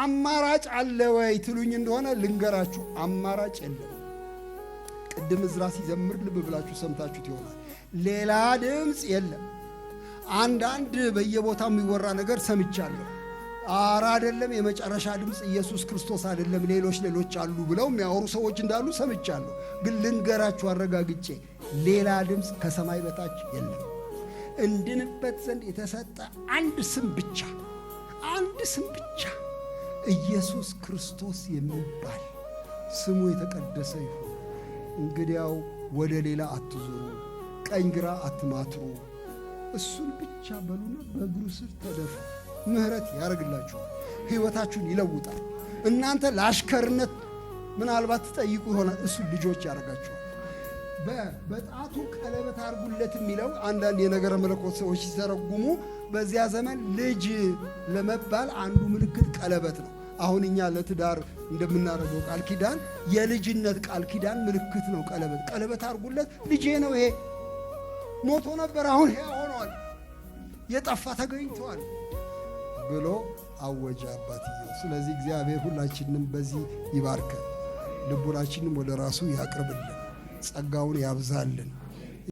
አማራጭ አለ ወይ ትሉኝ እንደሆነ ልንገራችሁ፣ አማራጭ የለም። ቅድም እዝራ ሲዘምር ልብ ብላችሁ ሰምታችሁት ይሆናል። ሌላ ድምፅ የለም። አንዳንድ በየቦታው የሚወራ ነገር ሰምቻለሁ። አረ አይደለም፣ የመጨረሻ ድምፅ ኢየሱስ ክርስቶስ አይደለም፣ ሌሎች አሉ ብለው የሚያወሩ ሰዎች እንዳሉ ሰምቻለሁ። ግን ልንገራችሁ አረጋግጬ፣ ሌላ ድምፅ ከሰማይ በታች የለም። እንድንበት ዘንድ የተሰጠ አንድ ስም ብቻ፣ ኢየሱስ ክርስቶስ የሚባል ስሙ የተቀደሰ ይሁን። እንግዲያው ወደ ሌላ አትዙሩ፣ ቀኝ ግራ አትማትሩ፣ እሱን ብቻ በሉና በእግሩ ስር ተደፉ። ምህረት ያደርግላችኋል፣ ሕይወታችሁን ይለውጣል። እናንተ ለአሽከርነት ምናልባት ትጠይቁ ይሆናል፣ እሱ ልጆች ያደርጋችኋል። በጣቱ ቀለበት አርጉለት የሚለው አንዳንድ የነገረ መለኮት ሰዎች ሲተረጉሙ በዚያ ዘመን ልጅ ለመባል አንዱ ምልክት ቀለበት ነው። አሁን እኛ ለትዳር እንደምናደርገው ቃል ኪዳን የልጅነት ቃል ኪዳን ምልክት ነው ቀለበት። ቀለበት አርጉለት፣ ልጄ ነው ይሄ፣ ሞቶ ነበር አሁን ሕያው ሆኗል፣ የጠፋ ተገኝቷል ብሎ አወጀ አባትየው። ስለዚህ እግዚአብሔር ሁላችንም በዚህ ይባርከን፣ ልቡናችንም ወደ ራሱ ያቅርብልን፣ ጸጋውን ያብዛልን።